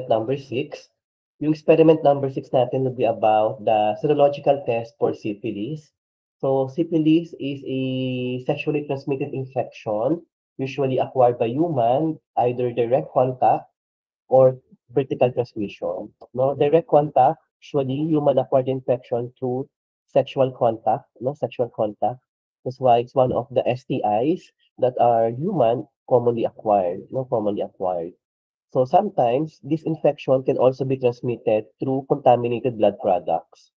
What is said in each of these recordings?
number 6. Yung experiment number 6 natin will be about the serological test for syphilis. So, syphilis is a sexually transmitted infection, usually acquired by human, either direct contact or vertical transmission. No, direct contact, usually human acquired infection through sexual contact, no, sexual contact. That's why it's one of the STIs that are human commonly acquired, no, commonly acquired. So sometimes this infection can also be transmitted through contaminated blood products.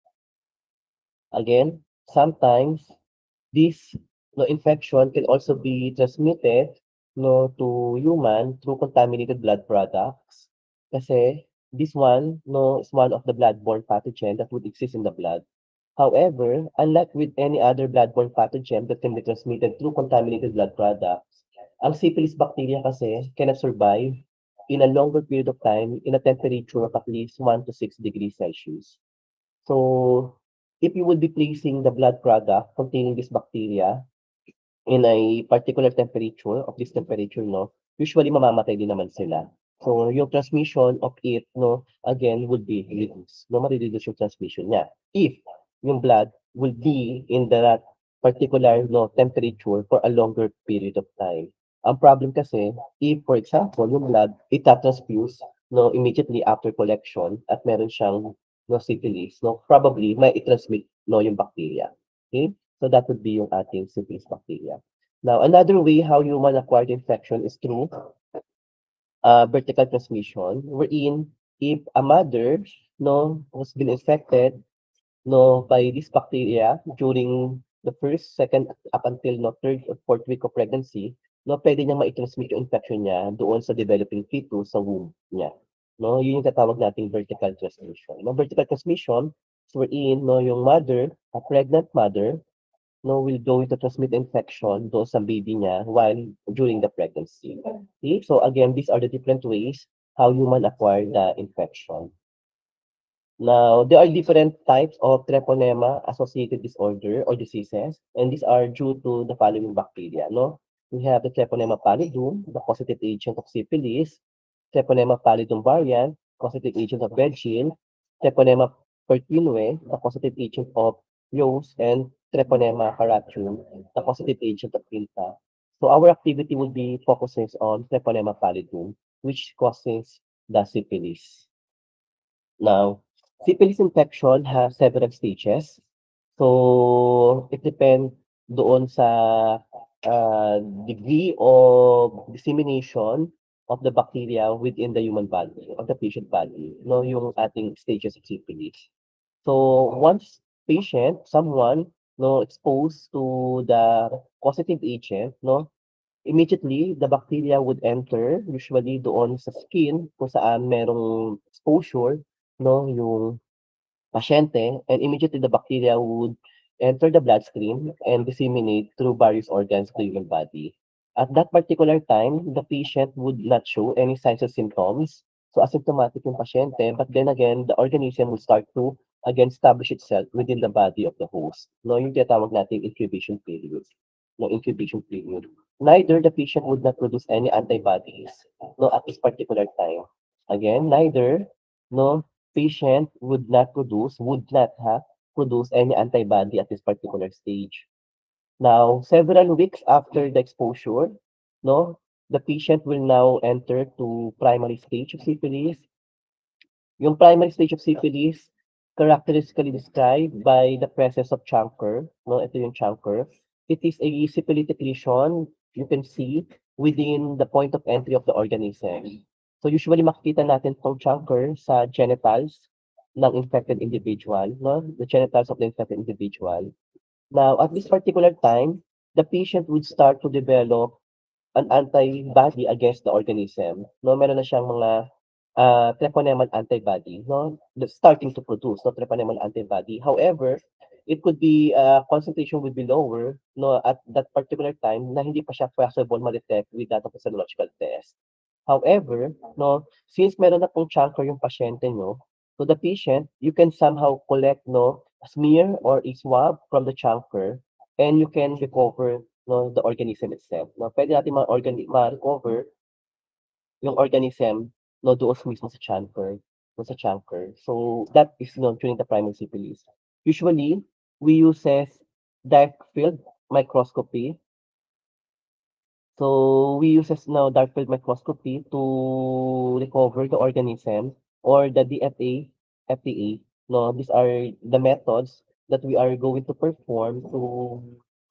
Again, sometimes this no infection can also be transmitted no to human through contaminated blood products. Kasi this one no is one of the bloodborne pathogen that would exist in the blood. However, unlike with any other bloodborne pathogen that can be transmitted through contaminated blood products, ang syphilis bacteria kasi cannot survive in a longer period of time in a temperature of at least 1 to 6 degrees Celsius. So, if you would be placing the blood product containing this bacteria in a particular temperature, of this temperature, no, usually mamamatay din naman sila. So, yung transmission of it, no, again, would be reduced. No, mare-reduce yung transmission niya. If yung blood will be in that particular no, temperature for a longer period of time. Ang problem kasi, if, for example, yung blood, itatransfuse no, immediately after collection at meron siyang no, syphilis, no, probably may i-transmit no, yung bacteria. Okay? So, that would be yung ating syphilis bacteria. Now, another way how human acquired infection is through vertical transmission, wherein if a mother no was been infected no by this bacteria during the first, second up until no third or fourth week of pregnancy, no pwede niyang mai-transmit yung infection niya doon sa developing fetus sa womb niya. No, yun yung tatawag nating vertical transmission. No, vertical transmission is wherein no yung mother, a pregnant mother, no, will going to transmit infection doon sa baby niya while during the pregnancy. Okay? So again, these are the different ways how human acquire the infection. Now, there are different types of treponema-associated disorder or diseases, and these are due to the following bacteria. No, we have the Treponema pallidum, the causative agent of syphilis; Treponema pallidum variant, causative agent of red shield; Treponema pertinue, the causative agent of Rose; and Treponema paratium, the causative agent of Quinta. So our activity will be focuses on Treponema pallidum, which causes the syphilis. Now, syphilis infection has several stages. So, it depends doon sa degree of dissemination of the bacteria within the human body, of the patient body, no, yung ating stages of syphilis. So, once someone, no, exposed to the causative agent, no, immediately the bacteria would enter usually doon sa skin kung saan merong exposure, no, yung pasyente, and immediately the bacteria would enter the bloodstream and disseminate through various organs of the human body. At that particular time, the patient would not show any signs or symptoms. So asymptomatic yung pasyente, but then again, the organism will start to again establish itself within the body of the host. No, yung tinatawag nating incubation period. No, incubation period. Neither the patient would not produce any antibodies, no, at this particular time. Again, neither, no, patient would not have produced any antibody at this particular stage. Now, several weeks after the exposure, no, the patient will now enter to primary stage of syphilis. Yung primary stage of syphilis, characteristically described by the presence of chancre, no, ito yung chancre. It is a syphilitic lesion you can see within the point of entry of the organism. So usually makikita natin tong chancre sa genitals ng infected individual, no? The genitals of the infected individual. Now, at this particular time, the patient would start to develop an antibody against the organism. No, meron na siyang mga treponemal antibody, no, that's starting to produce no treponemal antibody. However, it could be concentration would be lower no at that particular time na hindi pa siya possible ma-detect with that of a serological test. However, no, since meron na pong chancre yung pasyente nyo, so the patient, you can somehow collect no a smear or a swab from the chancre, and you can recover no the organism itself. No, pwede natin ma-recover yung organism no, doon mismo sa chancre, no, sa chancre. So that is, during the primary syphilis. Usually, we uses dark field microscopy. So we uses now dark field microscopy to recover the organism or the DFA, FTA. No, these are the methods that we are going to perform to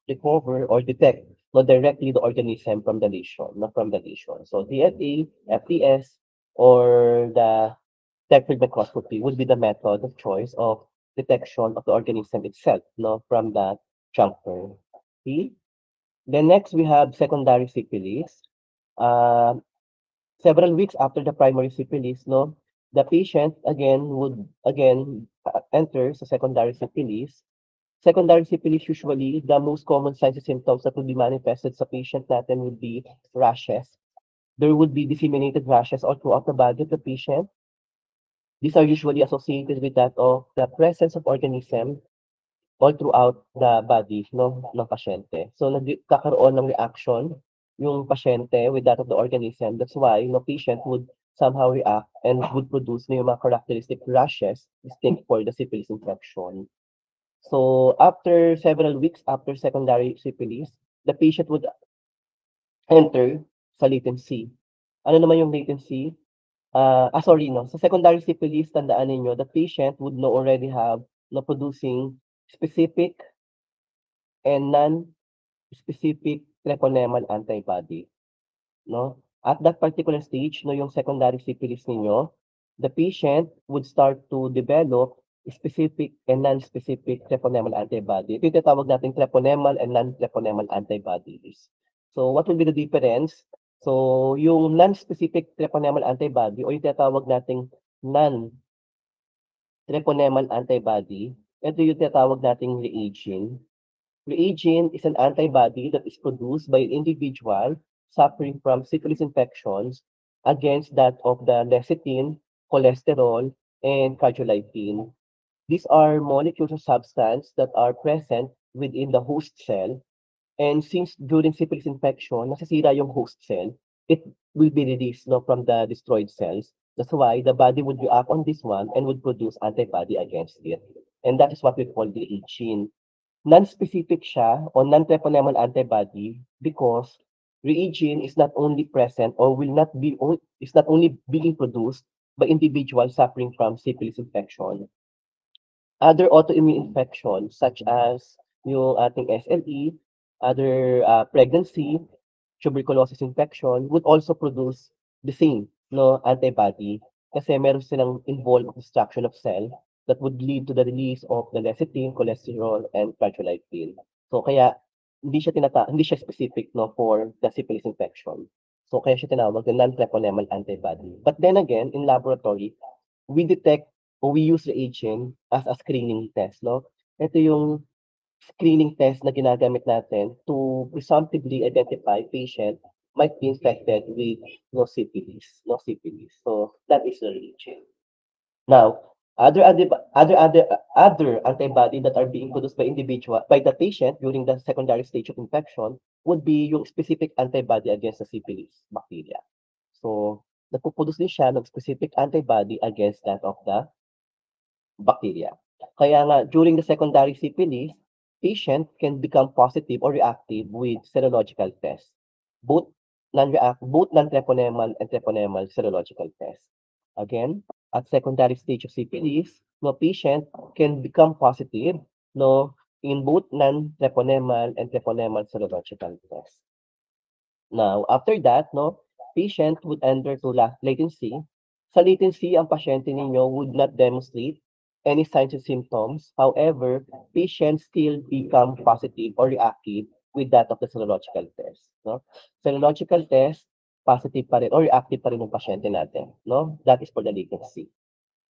recover or detect, not directly the organism from the lesion, not from the lesion. So DFA, FTS, or the dark field microscopy would be the method of choice of detection of the organism itself, no, from the chamber. Okay? Then next we have secondary syphilis. Uh, Several weeks after the primary syphilis, no, the patient again would enter sa secondary syphilis. Secondary syphilis, usually the most common signs and symptoms that would be manifested sa patient natin would be rashes. There would be disseminated rashes all throughout the body of the patient. These are usually associated with that of the presence of organism all throughout the body, no, ng pasyente. So nagkakaroon ng reaction yung pasyente with that of the organism. That's why the patient would somehow react and would produce yung mga characteristic rashes distinct for the syphilis infection. So after several weeks after secondary syphilis, the patient would enter sa latency. Ano naman yung latency? Sorry, no. Sa secondary syphilis, tandaan ninyo, the patient would no already have na producing specific and non-specific treponemal antibody, no? At that particular stage, no, yung secondary syphilis ninyo, the patient would start to develop specific and non-specific treponemal antibody. Ito yung tinatawag nating treponemal and non-treponemal antibodies. So, what will be the difference? So, yung non-specific treponemal antibody o yung tinatawag nating non-treponemal antibody, ito yung tinatawag nating reagin. Reagin is an antibody that is produced by an individual suffering from syphilis infections against that of the lecithin, cholesterol, and cardiolipin. These are molecules of substance that are present within the host cell. And since during syphilis infection, nasisira yung host cell, it will be released, no, from the destroyed cells. That's why the body would react on this one and would produce antibody against it. And that is what we call the reagin. Non-specific siya o non-treponemal antibody because reagin is not only present or will not be is not only being produced by individuals suffering from syphilis infection. Other autoimmune infections such as yung ating SLE, other pregnancy, tuberculosis infection would also produce the same, no, antibody kasi meron silang involved destruction of cell that would lead to the release of the lecithin, cholesterol, and cardiolipin. So kaya hindi siya specific, no, for the syphilis infection. So kaya siya tinawag na non-treponemal antibody. But then again, in laboratory, we detect o we use reagent as a screening test, no? Ito yung screening test na ginagamit natin to presumptively identify patient might be infected with no syphilis. So that is the reagent. Now, other antibody that are being produced by the patient during the secondary stage of infection would be yung specific antibody against the syphilis bacteria. So, nagpo-produce din siya ng specific antibody against that of the bacteria. Kaya nga, during the secondary syphilis, patient can become positive or reactive with serological tests. Both non-treponemal and treponemal serological tests. Again, at secondary stage of syphilis, no patient can become positive, no, in both non-treponemal and treponemal serological tests. Now, after that, no, patient would enter to latency. Sa latency, ang pasyente ninyo would not demonstrate any signs and symptoms. However, patients still become positive or reactive with that of the serological test. No? Serological test, positive pa rin or reactive pa rin yung pasyente natin. No? That is for the latency.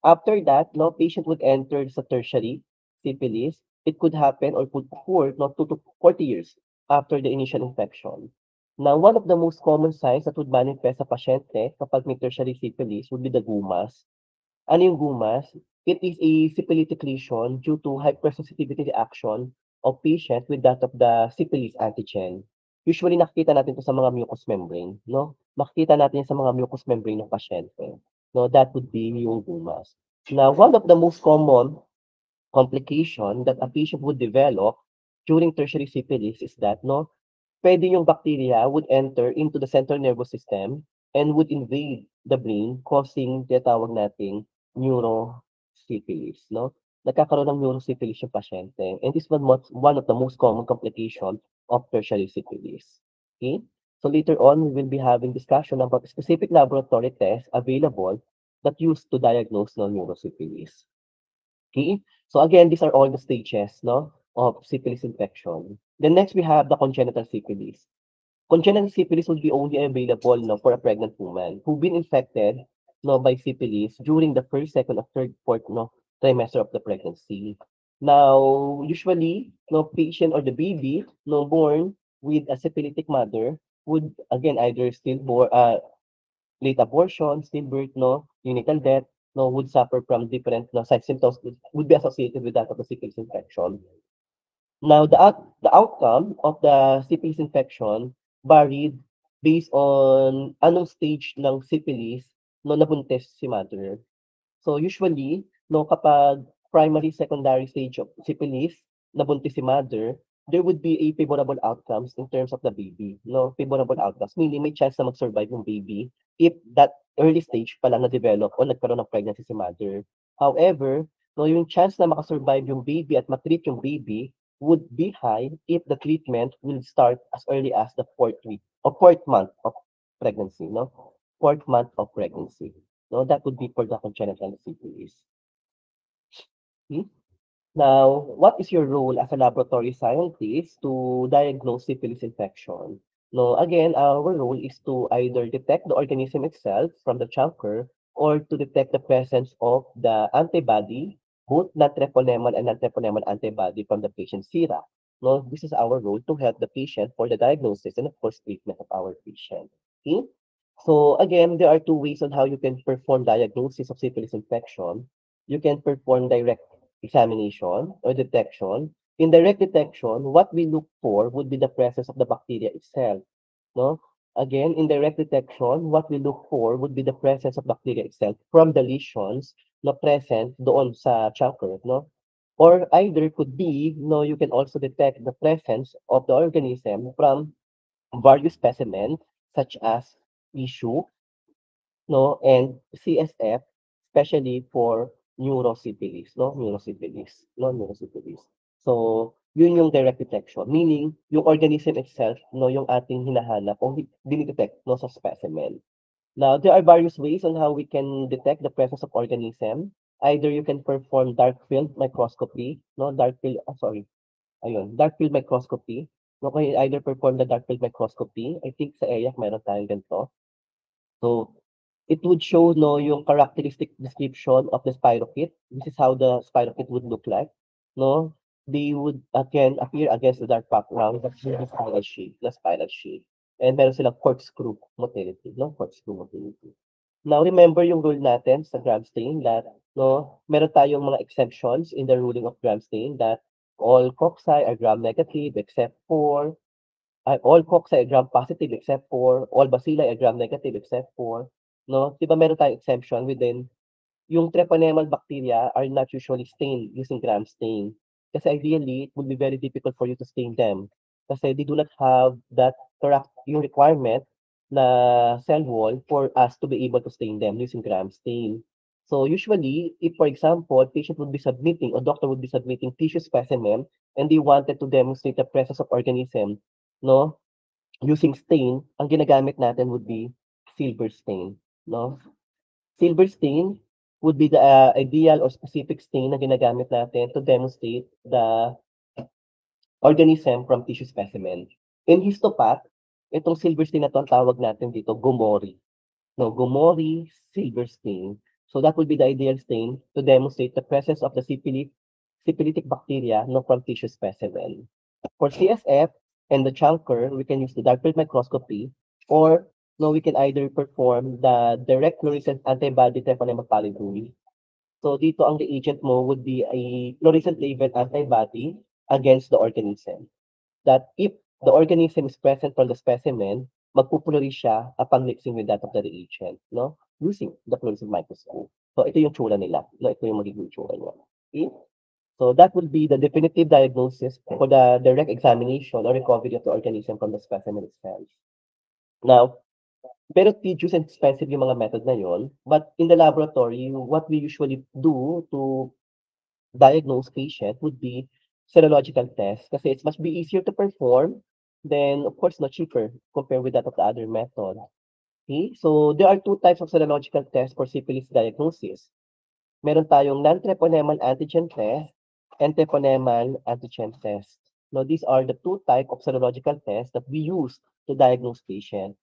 After that, no, patient would enter sa tertiary syphilis. It could happen or could occur, no, 2 to 40 years after the initial infection. Now, one of the most common signs that would manifest sa pasyente kapag may tertiary syphilis would be the gumas. Ano yung gumas? It is a syphilitic lesion due to hypersensitivity reaction of patient with that of the syphilis antigen. Usually nakikita natin 'to sa mga mucous membrane, no? Makikita natin yan sa mga mucous membrane ng pasyente. No, that would be yung bumas. Now, one of the most common complication that a patient would develop during tertiary syphilis is that, no, pwede yung bacteria would enter into the central nervous system and would invade the brain, causing tinatawag nating neurosyphilis, no? Nagkakaroon ng neurosyphilis yung pasyente. And this one of the most common complication of tertiary syphilis. Okay? So later on, we will be having discussion about specific laboratory tests available that used to diagnose no neurosyphilis. Okay? So again, these are all the stages, no, of syphilis infection. Then next, we have the congenital syphilis. Congenital syphilis will be only available, no, for a pregnant woman who've been infected, no, by syphilis during the first, second, or third, fourth, no, trimester of the pregnancy. Now, usually, no, patient or the baby, no, born with a syphilitic mother would again either stillborn, late abortion, stillbirth, no, neonatal death, no, would suffer from different no, side symptoms would be associated with that of the syphilis infection. Now, the outcome of the syphilis infection varied based on anong stage ng syphilis no nabuntis si mother. So usually, no, kapag primary, secondary stage of syphilis, nabuntis si mother, there would be a favorable outcomes in terms of the baby. No, favorable outcomes, meaning may chance na mag-survive yung baby if that early stage pa lang na-develop o nagkaroon ng pregnancy si mother. However, no, yung chance na makasurvive yung baby at matreat yung baby would be high if the treatment will start as early as the fourth week or fourth month of pregnancy, no? Fourth month of pregnancy. No, that would be for the congenital syphilis. Hmm? Now, what is your role as a laboratory scientist to diagnose syphilis infection? No, again, our role is to either detect the organism itself from the chancre or to detect the presence of the antibody, both non-treponemal and non-treponemal antibody from the patient's sera. No, this is our role to help the patient for the diagnosis and of course treatment of our patient. Okay? So again, there are two ways on how you can perform diagnosis of syphilis infection. You can perform direct examination or detection. In direct detection, what we look for would be the presence of the bacteria itself. No? Again, in direct detection, what we look for would be the presence of bacteria itself from the lesions na present doon sa chancre, no? Or either could be, no, you can also detect the presence of the organism from various specimens such as tissue, no, and CSF, especially for neurosyphilis. So, yun yung direct detection, meaning yung organism itself, no, yung ating hinahanap o dinidetect, no, sa specimen. Now, there are various ways on how we can detect the presence of organism. Either you can perform dark field microscopy, no, dark field microscopy. No, can either perform the dark field microscopy. I think sa EYAC meron tayong ganito. So, it would show no yung characteristic description of the spirochete. This is how the spirochete would look like. No, they would again appear against the dark background. That's the spiral shape. And meron silang corkscrew motility, no? Corkscrew motility. Now, remember yung rule natin sa gram stain that, no, meron tayong mga exemptions in the ruling of gram stain that all cocci are gram negative except for all cocci are gram-positive except for all bacilli are gram-negative except for, no? 'Di ba meron tayong exemption within yung treponemal bacteria are not usually stained using gram stain. Kasi ideally, it would be very difficult for you to stain them. Kasi they do not have that correct yung requirement na cell wall for us to be able to stain them using gram stain. So usually, if for example, patient would be submitting or doctor would be submitting tissue specimen and they wanted to demonstrate the presence of organism, no, using stain, ang ginagamit natin would be silver stain, no? Silver stain would be the ideal or specific stain na ginagamit natin to demonstrate the organism from tissue specimen. In histopath, itong silver stain na 'to ang tawag natin dito Gomori. No, Gomori silver stain. So that would be the ideal stain to demonstrate the presence of the syphilitic bacteria no from tissue specimen. For CSF and the chancre, we can use the dark field microscopy or no, we can either perform the direct fluorescent antibody treponemal pallidum. So dito ang reagent mo would be a fluorescent labeled antibody against the organism. That if the organism is present from the specimen, magpo-fluoresce siya upon mixing with that of the reagent, no, using the fluorescent microscope. So, ito yung tsura nila, no, ito yung magiging tsura niya. Okay? So, that will be the definitive diagnosis for the direct examination or recovery of the organism from the specimen itself. Now, pero tedious and expensive yung mga method na yun, but in the laboratory, what we usually do to diagnose patient would be serological test kasi it's much be easier to perform, then of course not cheaper compared with that of the other method. Okay? So there are two types of serological tests for syphilis diagnosis. Meron tayong non-treponemal antigen test and treponemal antigen test. Now, these are the two type of serological tests that we use to diagnose patient.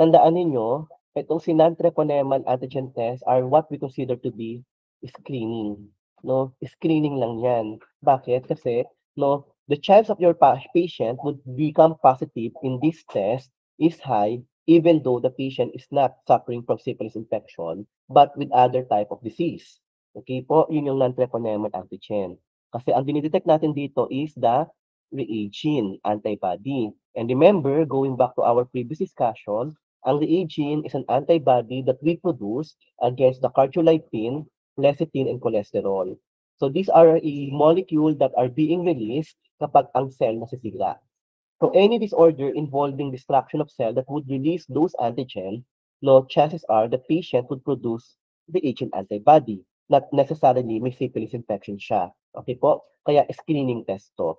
Tandaan ninyo, itong si non-treponemal antigen test are what we consider to be screening. No, screening lang yan. Bakit? Kasi, no, the chance of your patient would become positive in this test is high even though the patient is not suffering from syphilis infection but with other type of disease. Okay po, yun yung non-treponemal antigen. Kasi ang dinidetect natin dito is the reagin antibody. And remember, going back to our previous discussion, ang reagin is an antibody that we produce against the cardiolipin, lecithin, and cholesterol. So these are a molecule that are being released kapag ang cell nasisira. So any disorder involving destruction of cell that would release those antigen, no, chances are the patient would produce the agent antibody. Not necessarily may syphilis infection siya. Okay po? Kaya screening test to.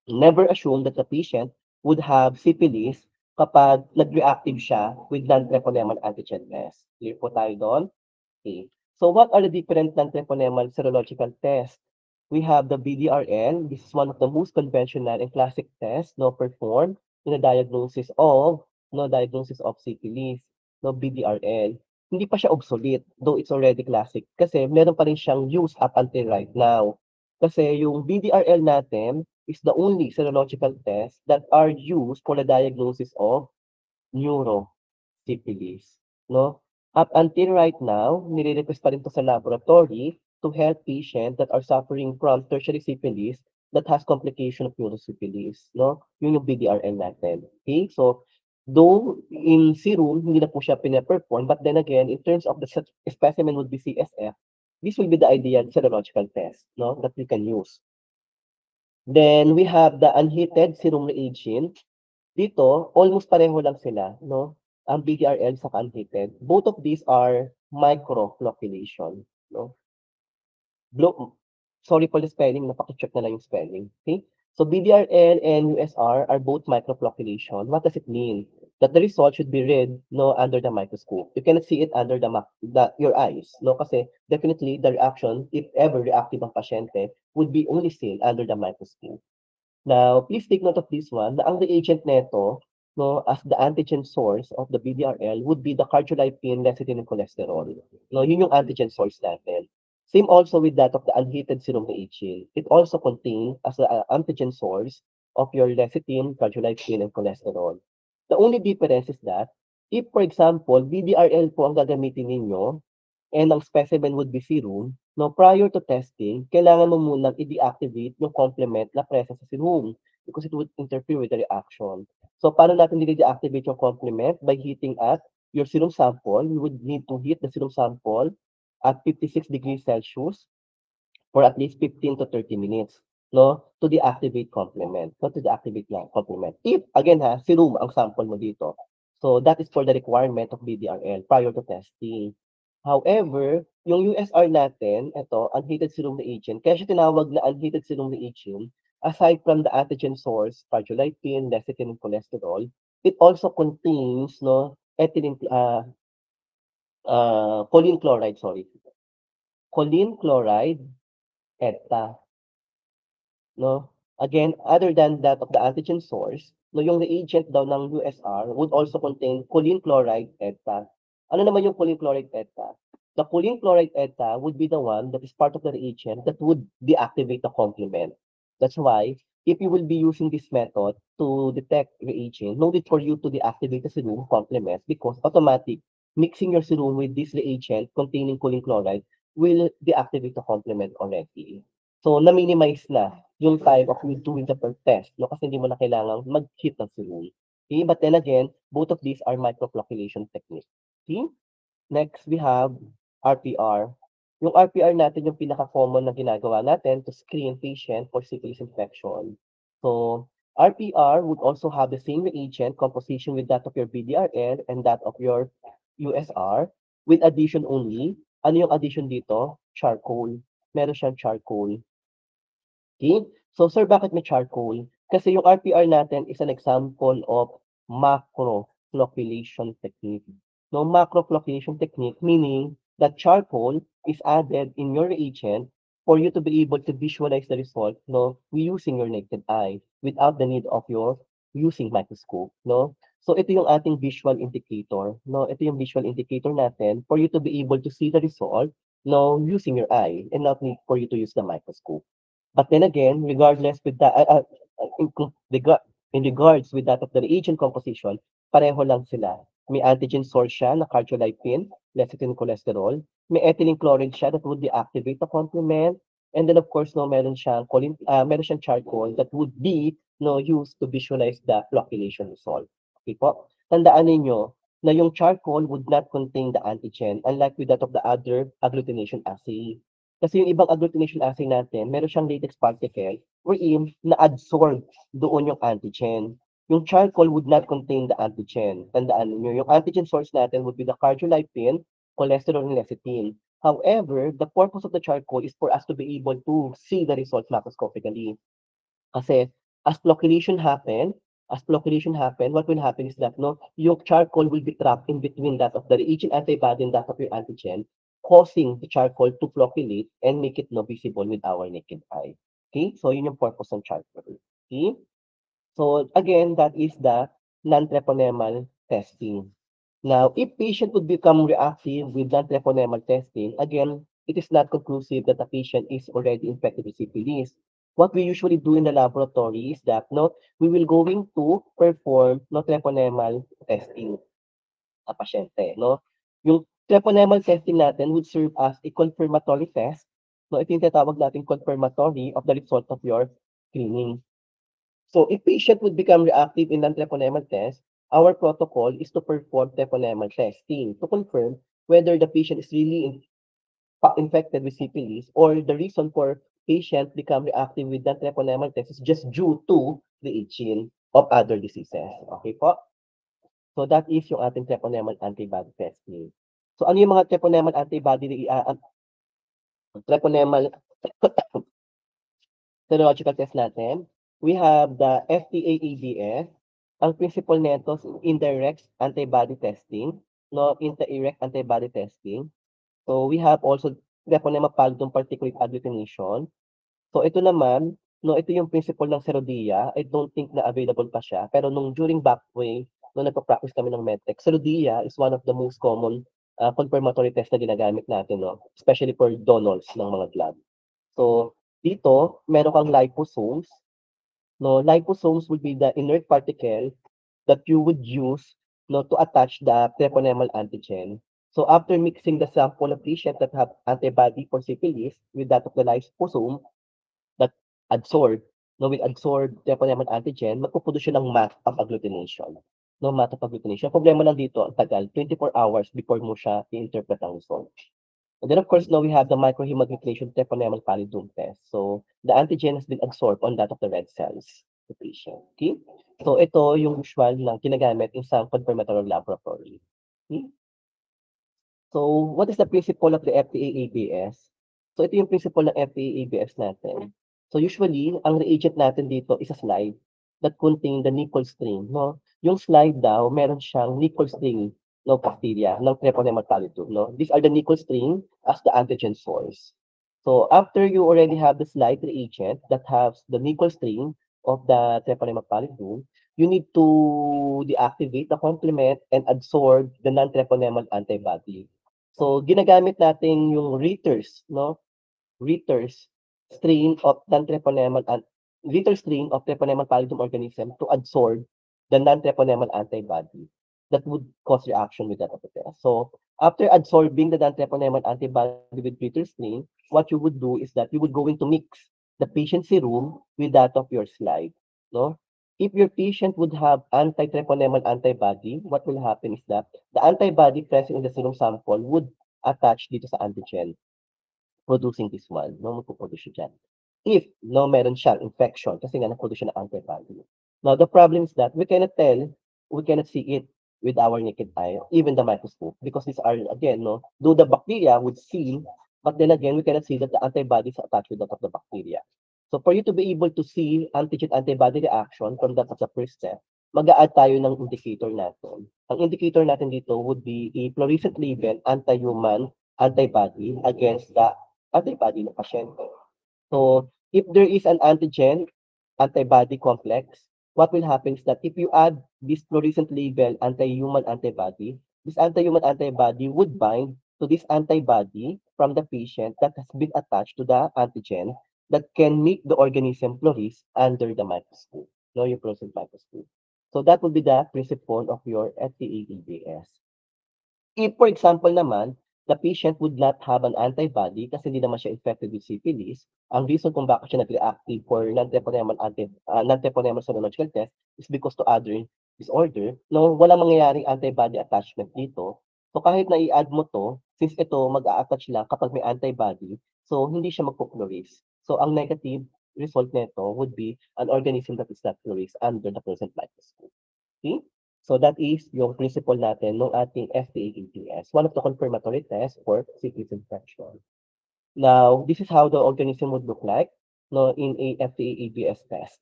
Never assume that the patient would have syphilis kapag nag-reactive siya with non-treponemal antigen test. Clear po tayo doon? Okay. So what are the different non-treponemal serological tests? We have the BDRL. This is one of the most conventional and classic tests no performed in the diagnosis of syphilis, no BDRL. Hindi pa siya obsolete, though it's already classic kasi meron pa rin siyang use up until right now. Kasi yung BDRL natin is the only serological test that are used for the diagnosis of neurosyphilis, no? Up until right now, nire-request pa rin 'to sa laboratory to help patients that are suffering from tertiary syphilis that has complication of neurosyphilis, no? Yun yung BDRL natin. Okay? So, though in serum, hindi na po siya pine-perform, but then again, in terms of the specimen would be CSF, this will be the ideal serological test, no, that we can use. Then we have the unheated serum reagent. Dito, almost pareho lang sila, no? Ang BDRL sa unheated. Both of these are microflocculation, no? Sorry for the spelling, napaki-check na lang yung spelling. Okay? So BDRL and USR are both microflocculation. What does it mean? That the result should be read no under the microscope. You cannot see it under your eyes, no? Kasi definitely the reaction, if ever reactive ang pasyente, would be only seen under the microscope. Now, please take note of this one, na ang reagent neto, no, as the antigen source of the BDRL would be the cardiolipin, lecithin, and cholesterol. No, yun yung antigen source natin. Same also with that of the unheated serum reagent. It also contains as the antigen source of your lecithin, cardiolipin, and cholesterol. The only difference is that if, for example, BDRL po ang gagamitin ninyo and ang specimen would be serum, no, prior to testing, kailangan mo munang i-deactivate yung complement na present sa serum because it would interfere with the reaction. So, paano natin i-deactivate yung complement? By heating at your serum sample. You would need to heat the serum sample at 56 degrees Celsius for at least 15 to 30 minutes, no, to deactivate complement, not to deactivate lang complement. If, again ha, serum ang sample mo dito. So, that is for the requirement of BDRL prior to testing. However, yung USR natin, ito, unheated serum reagent, kaya siya tinawag na unheated serum reagent, aside from the antigen source, cardiolipin, lecithin, and cholesterol, it also contains, no, ethylene, choline chloride, sorry. Choline chloride, ETA, no? Again, other than that of the antigen source, no, yung reagent daw ng USR would also contain choline chloride ETA. Ano naman yung choline chloride ETA? The choline chloride ETA would be the one that is part of the reagent that would deactivate the complement. That's why, if you will be using this method to detect reagent, no need for you to deactivate the serum complement because automatic mixing your serum with this reagent containing choline chloride will deactivate the complement already. So, na-minimize na yung time of you doing the test, no? Kasi hindi mo na kailangang mag-heat ng serum. Okay, but then again, both of these are microflocculation technique. Okay? Next, we have RPR. Yung RPR natin yung pinaka-common na ginagawa natin to screen patient for syphilis infection. So, RPR would also have the same reagent composition with that of your BDRL and that of your USR with addition only. Ano yung addition dito? Charcoal. Meron siyang charcoal. Okay? So, sir, bakit may charcoal? Kasi yung RPR natin is an example of macroflocculation technique. No, macroflocculation technique meaning that charcoal is added in your reagent for you to be able to visualize the result, no, using your naked eye without the need of your using microscope, no? So, ito yung ating visual indicator, no? Ito yung visual indicator natin for you to be able to see the result, no, using your eye and not need for you to use the microscope. But then again, regardless with that, in regards with that of the reagent composition, pareho lang sila. May antigen source siya na cardiolipin, lecithin cholesterol. May ethylene chloride siya that would deactivate the complement. And then of course, no, meron siyang charcoal that would be no used to visualize the flocculation result. Okay po? Tandaan ninyo na yung charcoal would not contain the antigen unlike with that of the other agglutination assay. Kasi yung ibang agglutination assay natin, meron siyang latex particle wherein na-adsorb doon yung antigen. Yung charcoal would not contain the antigen. Tandaan niyo, yung antigen source natin would be the cardiolipin, cholesterol, and lecithin. However, the purpose of the charcoal is for us to be able to see the results macroscopically. Kasi as flocculation happen, what will happen is that no, yung charcoal will be trapped in between that of the reagent antibody and that of your antigen, causing the charcoal to flocculate and make it no visible with our naked eye. Okay? So yun yung purpose ng charcoal. Okay? So again, that is the non-treponemal testing. Now, if patient would become reactive with non-treponemal testing, again, it is not conclusive that the patient is already infected with syphilis. What we usually do in the laboratory is that no, we will going to perform no treponemal testing sa pasyente, no? Yung treponemal testing natin would serve as a confirmatory test. No, ito yung tinatawag nating confirmatory of the result of your screening. So if patient would become reactive in non-treponemal test, our protocol is to perform treponemal testing to confirm whether the patient is really infected with syphilis or the reason for patient become reactive with non-treponemal test is just due to the aging of other diseases. Okay po? So that is yung ating treponemal antibody testing. So ano yung mga treponemal antibody treponemal serological test natin? We have the FTA-ABS. Ang principle nito is indirect antibody testing, no, indirect antibody testing. So we have also treponema pallidum particulate agglutination. So ito naman, no, ito yung principle ng Serodia. I don't think na available pa siya. Pero during back way, nung nagpa-practice kami ng medtech, Serodia is one of the most common confirmatory test na ginagamit natin, no? Especially for donors ng mga blood. So dito, meron kang liposomes. No, liposomes would be the inert particle that you would use no, to attach the treponemal antigen. So after mixing the sample of patients that have antibody for syphilis with that of the liposome that adsorb, no, will adsorb treponemal antigen, magpuproduce siya ng mass of agglutination. No, mass of agglutination. Problema lang dito, ang tagal, 24 hours before mo siya i-interpret ang result. And then of course, now we have the microhemagglutination treponemal pallidum test. So the antigen has been absorbed on that of the red cells of the patient. Okay? So ito yung usual na ginagamit in some confirmatory laboratory. Okay? So what is the principle of the FTA-ABS? So ito yung principle ng FTA-ABS natin. So usually, ang reagent natin dito is a slide that contain the nickel string. No? Yung slide daw, meron siyang nickel string no bacteria ng treponemal pallidum. No? These are the nickel string as the antigen source. So after you already have the slide reagent that has the nickel string of the treponemal pallidum, you need to deactivate the complement and absorb the non-treponemal antibody. So ginagamit natin yung Ritter's, no? Ritter's strain of non-treponemal Ritter strain of treponemal pallidum organism to absorb the non-treponemal antibody that would cause reaction with that of the test. So after absorbing the non-treponemal antibody with Ritter strain, what you would do is that you would going to mix the patient serum with that of your slide, no? If your patient would have anti-treponema antibody, what will happen is that the antibody present in the serum sample would attach dito sa antigen, producing this one, no, magpo-produce siya diyan. If, no, meron siyang infection kasi nga nag-produce siya ng antibody. Now, the problem is that we cannot see it with our naked eye, even the microscope, because these are, again, no, though the bacteria would see, but then again, we cannot see that the antibodies are attached with that of the bacteria. So, for you to be able to see antigen-antibody reaction from that as a first step, mag-a-add tayo ng indicator natin. Ang indicator natin dito would be a fluorescent label anti-human antibody against the antibody ng pasyente. So, if there is an antigen antibody complex, what will happen is that if you add this fluorescent label anti-human antibody, this anti-human antibody would bind to this antibody from the patient that has been attached to the antigen that can make the organism flourish under the microscope, no, yung fluorescent microscope. So that would be the principle of your FTA-EBS. If, for example naman, the patient would not have an antibody kasi hindi naman siya infected with syphilis, ang reason kung bakit siya nag-reactive for non-treponemal serological test is because to other disorder, no, walang mangyayaring antibody attachment dito. So kahit na i-add mo 'to, since ito mag-a-attach lang kapag may antibody, so hindi siya magpo-flourish. So ang negative result nito would be an organism that is not flourish under the present microscope. Okay? So that is yung principle natin ng ating FTA-ABS, one of the confirmatory tests for syphilis infection. Now, this is how the organism would look like, no, in a FTA-ABS test.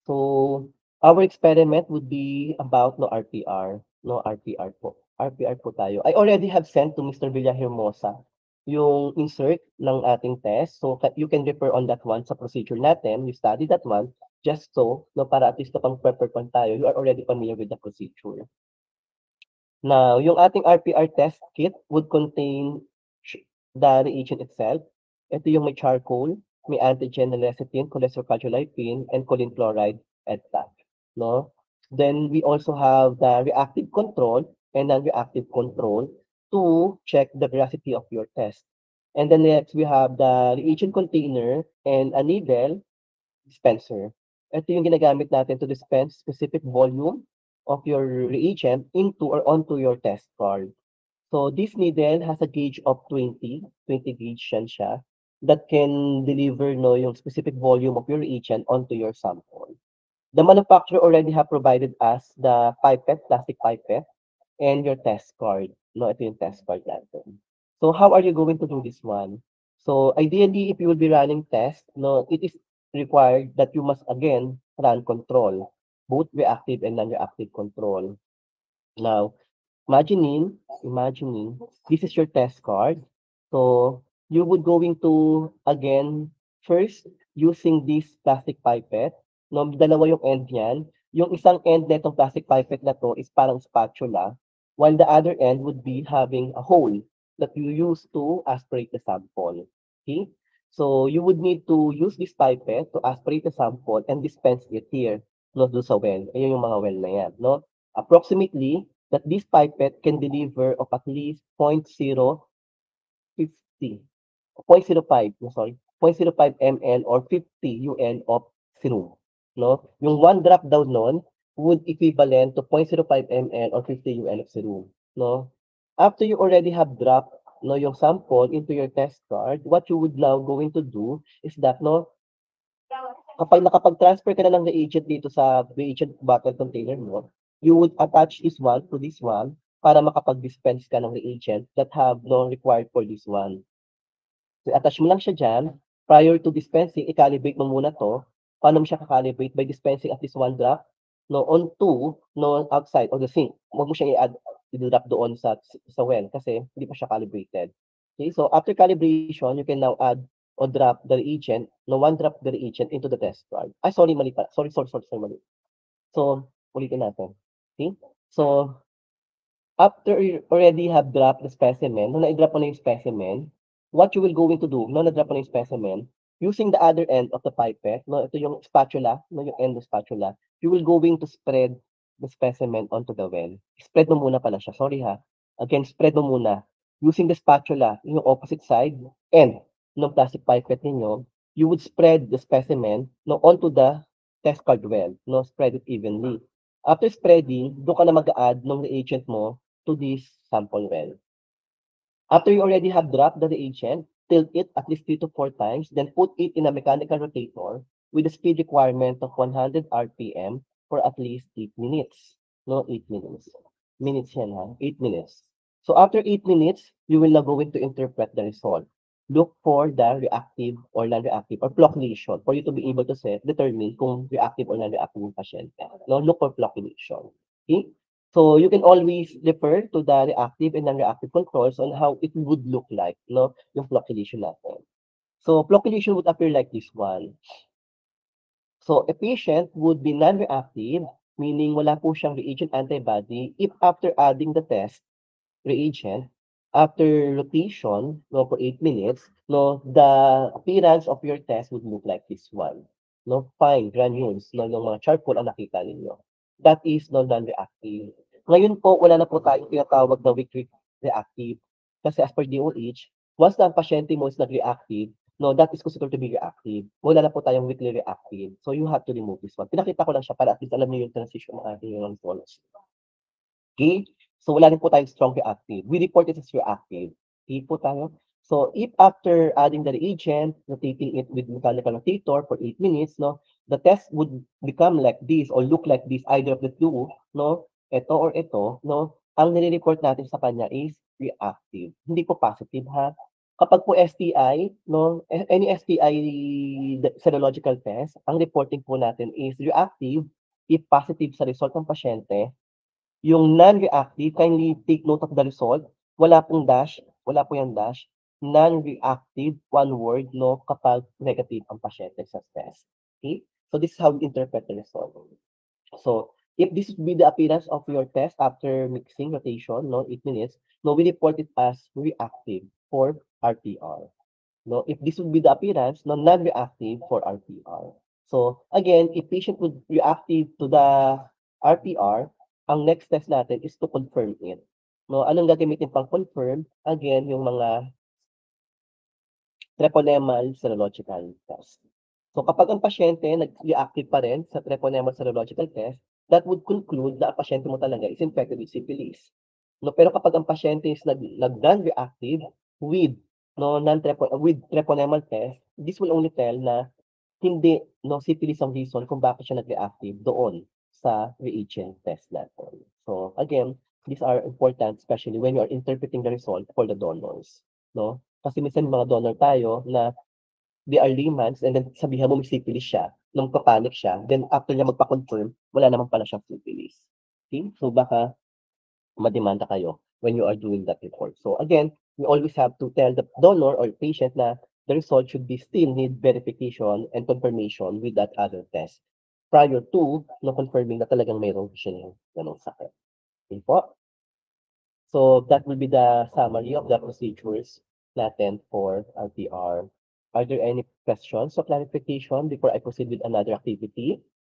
So, our experiment would be about no RPR, no RPR po. RPR po tayo. I already have sent to Mr. Villahermosa yung insert ng ating test. So, you can refer on that one sa procedure natin. You study that one just so, no, para at least kapag prepare tayo, you are already familiar with the procedure. Now, yung ating RPR test kit would contain the reagent itself. Ito yung may charcoal, may antigen na lecithin, cholecalciolipine, and choline chloride, EDTA, no? Then we also have the reactive control and non-reactive control to check the veracity of your test. And then next, we have the reagent container and a needle dispenser. Ito yung ginagamit natin to dispense specific volume of your reagent into or onto your test card. So this needle has a gauge of 20 gauge yan siya, that can deliver no yung specific volume of your reagent onto your sample. The manufacturer already have provided us the pipette, plastic pipette, and your test card. No, ito yung test card natin. So how are you going to do this one? So ideally, if you will be running test, no, it is required that you must again run control, both reactive and non-reactive control. Now, imagining this is your test card. So you would going to again first using this plastic pipette. No, dalawa yung end niyan. Yung isang end nitong plastic pipette na to is parang spatula, while the other end would be having a hole that you use to aspirate the sample. Okay? So you would need to use this pipette to aspirate the sample and dispense it here, no, do sa well. Ayun yung mga well na yan, no? Approximately, that this pipette can deliver of at least 0.050, 0.05, no, sorry, 0.05 ml or 50 UL of serum. No? Yung 1 drop daw nun would equivalent to 0.05 ml or 50 UL of serum. No? After you already have dropped no, yung sample into your test card, what you would now going to do is that no, kapag nakapag-transfer ka na ng reagent dito sa reagent bottle container mo, you would attach this one to this one para makapag-dispense ka ng reagent that have no required for this one. So, attach mo lang siya dyan. Prior to dispensing, i-calibrate mo muna to. Paano mo siya ka-calibrate? By dispensing at least 1 drop no, on 2 no, outside of the sink. Huwag mo siyang i-add, i-drop doon sa well kasi hindi pa siya calibrated. Okay, so after calibration, you can now add or drop the reagent, no, 1 drop the reagent into the test card. Ay, sorry, mali pa. Sorry, mali. So, ulitin natin. Okay? So, after you already have dropped the specimen, nung na-drop mo na yung specimen, what you will going to do, nung na-drop mo na yung specimen, using the other end of the pipette, no, ito yung spatula, no, yung end of spatula, you will going to spread the specimen onto the well. Spread mo muna pala siya. Sorry ha. Again, spread mo muna. Using the spatula, yung opposite side, end ng plastic pipette ninyo, you would spread the specimen no, onto the test card well, no, spread it evenly. After spreading, doon ka na mag-a-add ng reagent mo to this sample well. After you already have dropped the reagent, tilt it at least 3 to 4 times, then put it in a mechanical rotator with a speed requirement of 100 RPM for at least 8 minutes. No, 8 minutes. Minutes yan ha, 8 minutes. So after 8 minutes, you will now go in to interpret the result. Look for the reactive or non-reactive or flocculation for you to be able to determine kung reactive or non-reactive yung pasyente. No, look for flocculation. Okay? So you can always refer to the reactive and non-reactive controls on how it would look like, no, yung flocculation natin. So flocculation would appear like this one. So a patient would be non-reactive, meaning wala po siyang reagent antibody if after adding the test reagent, after rotation, no, for 8 minutes, no, the appearance of your test would look like this one. No, fine granules, no, yung mga charcoal ang nakita ninyo. That is no non-reactive. Ngayon po, wala na po tayong tinatawag na weak reactive. Kasi as per DOH, once na ang pasyente mo is nag-reactive, no, that is considered to be reactive. Wala na po tayong weakly reactive. So you have to remove this one. Pinakita ko lang siya para at least alam niyo yung transition ng ating neurology. Okay? So wala rin po tayong strong reactive. We report it as reactive. Okay po tayo? So if after adding the reagent, rotating it with mechanical rotator for 8 minutes, no, the test would become like this or look like this, either of the two, no, ito or ito, no, ang nire-report natin sa kanya is reactive. Hindi po positive ha. Kapag po STI, no, any STI serological test, ang reporting po natin is reactive if positive sa result ng pasyente. Yung non-reactive, kindly take note of the result. Wala pong dash, wala po yung dash. Non-reactive, one word, no, kapag negative ang pasyente sa test. Okay? So this is how we interpret the result. So if this would be the appearance of your test after mixing rotation, no, 8 minutes, no, we report it as reactive for RTR. No, if this would be the appearance, no, non-reactive for RTR. So again, if patient would reactive to the RTR, ang next test natin is to confirm it. No, anong gagamitin pang confirm? Again, yung mga treponemal serological test. So kapag ang pasyente nag-reactive pa rin sa treponemal serological test, that would conclude na ang pasyente mo talaga is infected with syphilis. No, pero kapag ang pasyente is non-reactive with no with treponemal test, this will only tell na hindi no syphilis ang reason kung bakit siya nag-reactive doon sa reagent test natin. So again, these are important especially when you are interpreting the result for the donors, no? Kasi minsan mga donor tayo na they are laymans and then sabihan mo may syphilis siya, nung pa-panic siya, then after niya magpa-confirm, wala naman pala siyang syphilis. Okay? So baka mademanda kayo when you are doing that report. So again, we always have to tell the donor or patient na the result should be still need verification and confirmation with that other test prior to no confirming na talagang mayroon siya ng ganong sakit. Okay po? So that will be the summary of the procedures natin for LTR. Are there any questions or clarification before I proceed with another activity?